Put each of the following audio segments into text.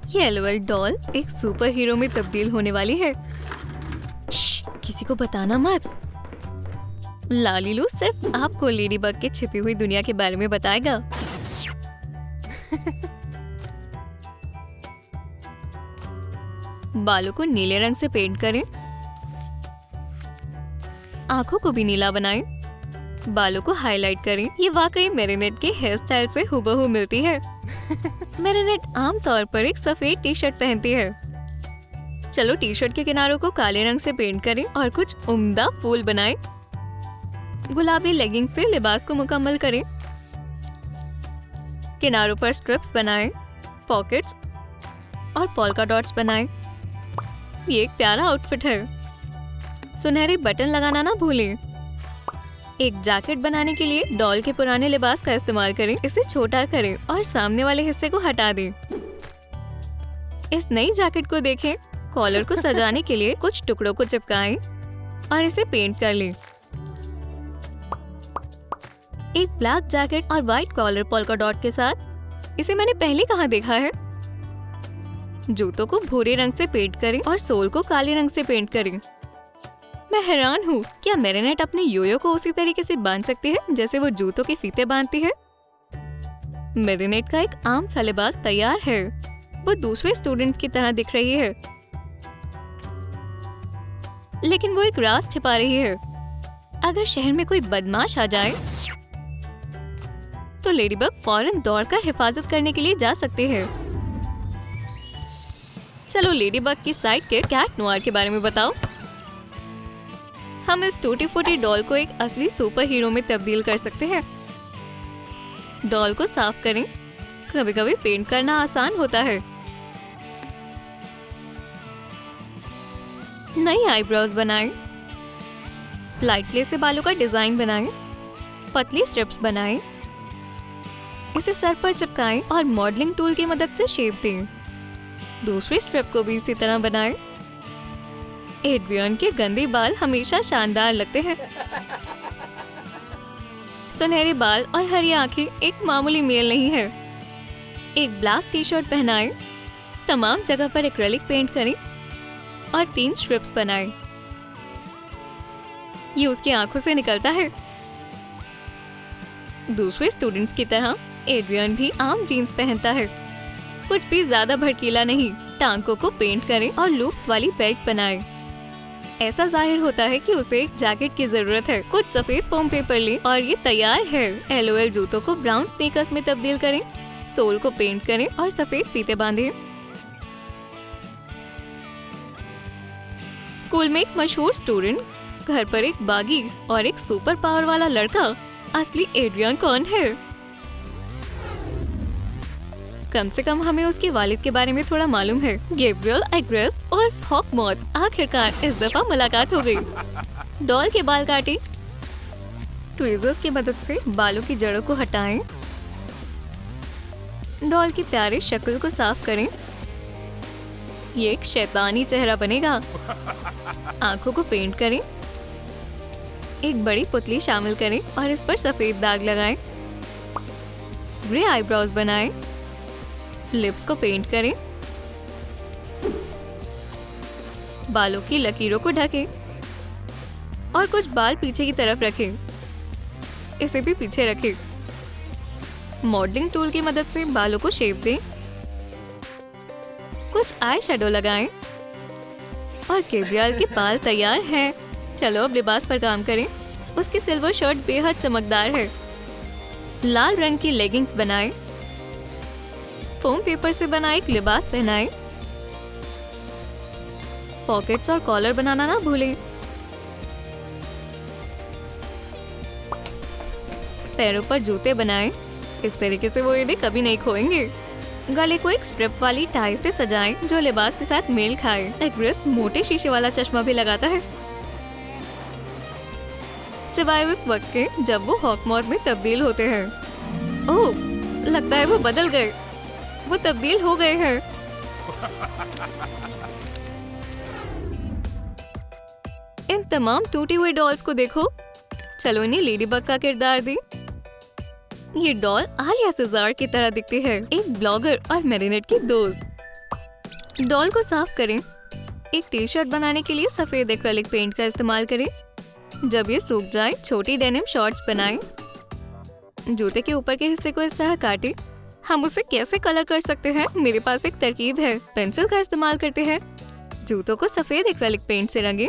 ये LOL doll एक super hero में तब्दील होने वाली है। किसी को बताना मत। लालीलू सिर्फ आपको लेडीबग के छिपी हुई दुनिया के बारे में बताएगा। बालों को नीले रंग से पेंट करें। आंखों को भी नीला बनाएं। बालों को हाईलाइट करें। ये वाकई मैरिनेट के हेयर स्टाइल से हुबहू मिलती है। मैरिनेट आमतौर पर एक सफेद टी शर्ट पहनती है। चलो टी शर्ट के किनारों को काले रंग से पेंट करें और कुछ उम्दा फूल बनाएं। गुलाबी लेगिंग से लिबास को मुकम्मल करें। किनारों पर स्ट्रिप्स बनाएं, पॉकेट्स और पोल्का डॉट्स बनाएं। ये एक प्यारा आउटफिट है। सुनहरे बटन लगाना ना भूलें। एक जैकेट बनाने के लिए डॉल के पुराने लिबास का इस्तेमाल करें। इसे छोटा करें और सामने वाले हिस्से को हटा दें। इस नई जैकेट को देखें। कॉलर को सजाने के लिए कुछ टुकड़ों को चिपकाएं और इसे पेंट कर लें। एक ब्लैक जैकेट और व्हाइट कॉलर पोल्का डॉट के साथ। इसे मैंने पहले कहाँ देखा है। जूतों को भूरे रंग से पेंट करें और सोल को काले रंग से पेंट करें। मैं हैरान हूँ, क्या मैरिनेट अपने योयो को उसी तरीके से बांध सकती है जैसे वो जूतों के फीते बांधती है। मैरिनेट का एक आम सा लिबास तैयार है। वो दूसरे स्टूडेंट्स की तरह दिख रही है, लेकिन वो एक राज छिपा रही है। अगर शहर में कोई बदमाश आ जाए तो लेडीबग फौरन दौड़कर हिफाजत करने के लिए जा सकती है। चलो लेडीबग की साइडकिक कैट नोयर के बारे में बताओ। हम इस टूटी फूटी डॉल को एक असली सुपर हीरो में तब्दील कर सकते हैं। डॉल को साफ करें। कभी कभी पेंट करना आसान होता है। नई आईब्रोज बनाएं। लाइट क्ले से बालों का डिजाइन बनाएं। पतली स्ट्रिप्स बनाएं। इसे सर पर चिपकाएं और मॉडलिंग टूल की मदद से शेप दें। दूसरी स्ट्रिप को भी इसी तरह बनाएं। एड्रियन के गंदे बाल हमेशा शानदार लगते हैं। सुनहरे बाल और हरी आंखें एक मामूली मेल नहीं है। एक ब्लैक टी शर्ट पहनाएं। तमाम जगह पर एक्रेलिक पेंट करें और 3 स्ट्रिप्स बनाएं। ये उसकी आंखों से निकलता है। दूसरे स्टूडेंट्स की तरह एड्रियन भी आम जीन्स पहनता है। कुछ भी ज्यादा भड़कीला नहीं। टांगों को पेंट करें और लूप्स वाली बेल्ट बनाएं। ऐसा जाहिर होता है कि उसे एक जैकेट की जरूरत है। कुछ सफेद फोम पेपर लें और ये तैयार है। एलओएल जूतों को ब्राउन स्नीकर्स में तब्दील करें। सोल को पेंट करें और सफेद फीते बांधें। स्कूल में एक मशहूर स्टूडेंट, घर पर एक बागी और एक सुपर पावर वाला लड़का। असली एड्रियन कौन है? कम से कम हमें उसके वालिद के बारे में थोड़ा मालूम है। गैब्रियल एग्रेस और हॉकमॉथ। आखिरकार इस दफा मुलाकात हो गई। डॉल के बाल काटें। ट्वीजर्स की मदद से बालों की जड़ों को हटाएं। डॉल की प्यारी शक्ल को साफ करें। ये एक शैतानी चेहरा बनेगा। आंखों को पेंट करें। एक बड़ी पुतली शामिल करें और इस पर सफेद दाग लगाएं। ग्रे आईब्रोज बनाएं। लिप्स को पेंट करें। बालों की लकीरों को ढकें और कुछ बाल पीछे की तरफ रखें। इसे भी पीछे रखें। मॉडलिंग टूल की मदद से बालों को शेप दें। कुछ आई शेडो लगाएं और गैब्रियल के बाल तैयार हैं। चलो अब लिबास पर काम करें। उसकी सिल्वर शर्ट बेहद चमकदार है। लाल रंग की लेगिंग्स बनाएं। फोम पेपर से बना एक लिबास पहनाएं। पॉकेट्स और कॉलर बनाना ना भूलें। पैरों पर जूते बनाएं। इस तरीके से वो इन्हें कभी नहीं खोएंगे। गले को एक स्ट्रिप वाली टाई से सजाएं जो लिबास के साथ मेल खाए। एग्रेस मोटे शीशे वाला चश्मा भी लगाता है, सिवाय उस वक्त के जब वो हॉकमॉथ में तब्दील होते हैं। ओह, लगता है वो बदल गए। वो तब्दील हो गए हैं। इन तमाम टूटी हुई डॉल्स को देखो। चलो इन्हें लेडीबग का किरदार दें। ये डॉल आलिया सीज़र की तरह दिखती है, एक ब्लॉगर और मैरिनेट की दोस्त। डॉल को साफ करें। एक टी शर्ट बनाने के लिए सफेद एक्रेलिक पेंट का इस्तेमाल करें। जब ये सूख जाए छोटी डेनिम शॉर्ट्स बनाएं। जूते के ऊपर के हिस्से को इस तरह काटें। हम उसे कैसे कलर कर सकते हैं? मेरे पास एक तरकीब है। पेंसिल का इस्तेमाल करते हैं। जूतों को सफेद एक्रेलिक पेंट से रंगें।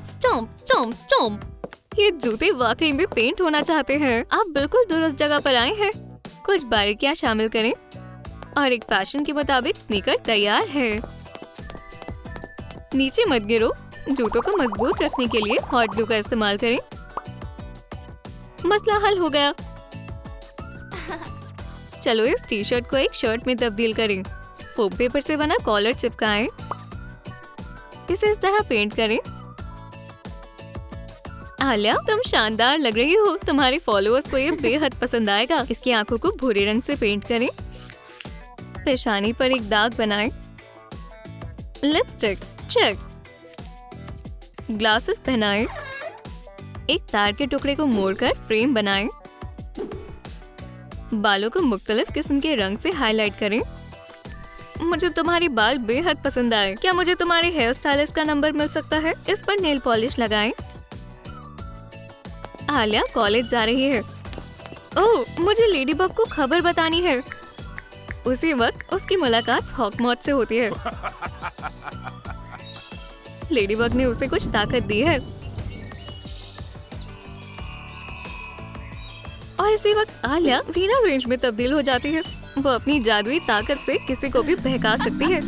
Stomp stomp stomp. ये जूते वाकई में पेंट होना चाहते हैं। आप बिल्कुल दुरुस्त जगह पर आए हैं। कुछ बारीकियां शामिल करें और एक फैशन के मुताबिक स्नीकर तैयार है। नीचे मत गिरो। जूतों को मजबूत रखने के लिए हॉट ग्लू का इस्तेमाल करें। मसला हल हो गया। चलो इस टी शर्ट को एक शर्ट में तब्दील करें। फोम पेपर से बना कॉलर चिपकाएं। इसे इस तरह पेंट करें। आलिया, तुम शानदार लग रही हो। तुम्हारे फॉलोअर्स को ये बेहद पसंद आएगा। इसकी आंखों को भूरे रंग से पेंट करें। पेशानी पर एक दाग बनाएं। Lipstick check. ग्लासेस पहनाएं। एक तार के टुकड़े को मोड़कर फ्रेम बनाएं। बालों को मुख्तलिफ किस्म के रंग से हाईलाइट करें। मुझे तुम्हारी बाल बेहद पसंद आए। क्या मुझे तुम्हारे हेयर स्टाइलिस्ट का नंबर मिल सकता है? इस पर नेल पॉलिश लगाएं। आलिया कॉलेज जा रही है। ओह, मुझे लेडीबग को खबर बतानी है। उसी वक्त उसकी मुलाकात हॉकमॉथ से होती है। लेडीबग ने उसे कुछ ताकत दी है और इसी वक्त आलिया रीना रेंज में तब्दील हो जाती है। वो अपनी जादुई ताकत से किसी को भी बहका सकती है।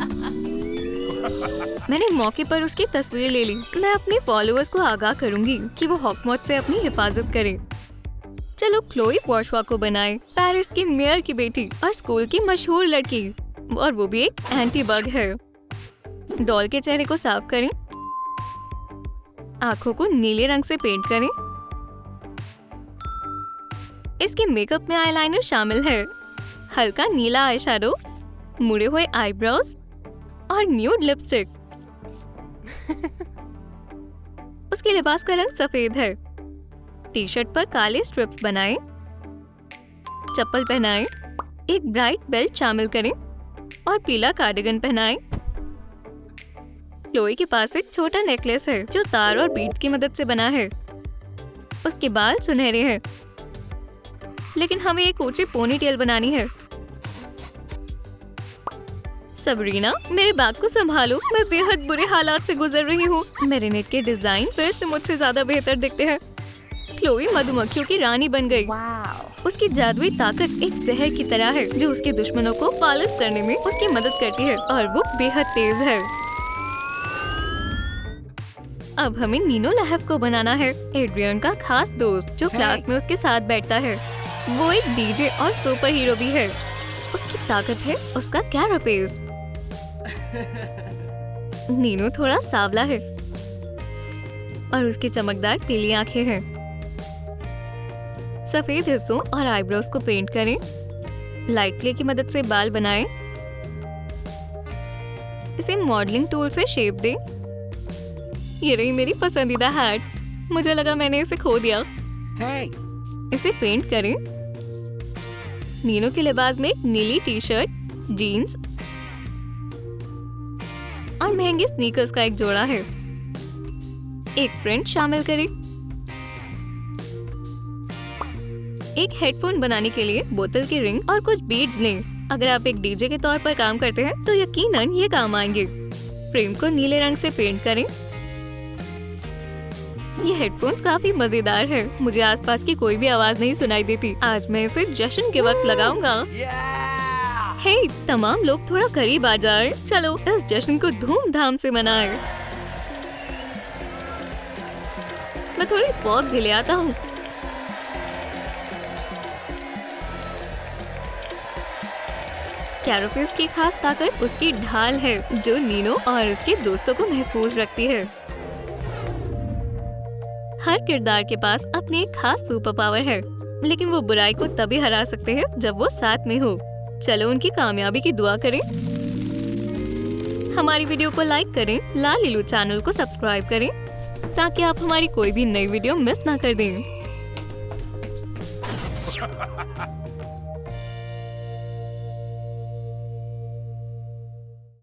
मैंने मौके पर उसकी तस्वीर ले ली। मैं अपने फॉलोअर्स को आगाह करूंगी कि वो हॉकमॉथ से अपनी हिफाजत करें। चलो क्लोई बॉर्शवा को बनाए। पेरिस की मेयर की बेटी और स्कूल की मशहूर लड़की, और वो भी एक एंटी बग है। डॉल के चेहरे को साफ करें। आंखों को नीले रंग से पेंट करें। इसके मेकअप में आईलाइनर शामिल है। हल्का नीला आई शैडो, मुड़े हुए आईब्रोज और न्यूड लिपस्टिक। उसके लिबास का रंग सफेद है। टी शर्ट पर काले स्ट्रिप्स बनाएं। चप्पल पहनाएं। एक ब्राइट बेल्ट शामिल करें और पीला कार्डिगन पहनाएं। क्लोई के पास एक छोटा नेकलेस है जो तार और बीड्स की मदद से बना है। उसके बाल सुनहरे हैं, लेकिन हमें एक ऊंची पोनीटेल बनानी है। सबरीना, मेरे बैग को संभालो। मैं बेहद बुरे हालात से गुजर रही हूँ। मेरे नेट के डिजाइन फिर से मुझसे ज्यादा बेहतर दिखते हैं। क्लोई मधुमक्खियों की रानी बन गई। उसकी जादुई ताकत एक जहर की तरह है जो उसके दुश्मनों को फालिस करने में उसकी मदद करती है, और वो बेहद तेज है। अब हमें नीनो लहव को बनाना है। एड्रियन का खास दोस्त जो क्लास में उसके साथ बैठता है। वो एक डीजे और सुपर हीरो भी है। उसकी ताकत है उसका कैरापेस। नीनो थोड़ा सांवला है और उसकी चमकदार पीली आंखें हैं। सफेद हिस्सों और आईब्रोज को पेंट करें। लाइट क्ले की मदद से बाल बनाएं। इसे मॉडलिंग टूल से शेप दें। ये रही मेरी पसंदीदा हैट। मुझे लगा मैंने इसे खो दिया। इसे पेंट करें। नीनो के लिबास में एक नीली टी शर्ट, जीन्स और महंगे स्नीकर्स का एक जोड़ा है। एक प्रिंट शामिल करें। एक हेडफोन बनाने के लिए बोतल की रिंग और कुछ बीड्स लें। अगर आप एक डीजे के तौर पर काम करते हैं तो यकीनन ये काम आएंगे। फ्रेम को नीले रंग से पेंट करें। ये हेडफोन्स काफी मजेदार है। मुझे आसपास की कोई भी आवाज नहीं सुनाई देती। आज मैं इसे जश्न के वक्त लगाऊंगा। हे, तमाम लोग थोड़ा करीब आ जाएं। चलो इस जश्न को धूमधाम से मनाएं। मैं थोड़ी फॉग भी ले आता हूँ। कैरापेस की खास ताकत उसकी ढाल है जो नीनो और उसके दोस्तों को महफूज रखती है। हर किरदार के पास अपनी एक खास सुपर पावर है, लेकिन वो बुराई को तभी हरा सकते हैं जब वो साथ में हो। चलो उनकी कामयाबी की दुआ करें। हमारी वीडियो को लाइक करें, लालिलू चैनल को सब्सक्राइब करें ताकि आप हमारी कोई भी नई वीडियो मिस ना कर दें।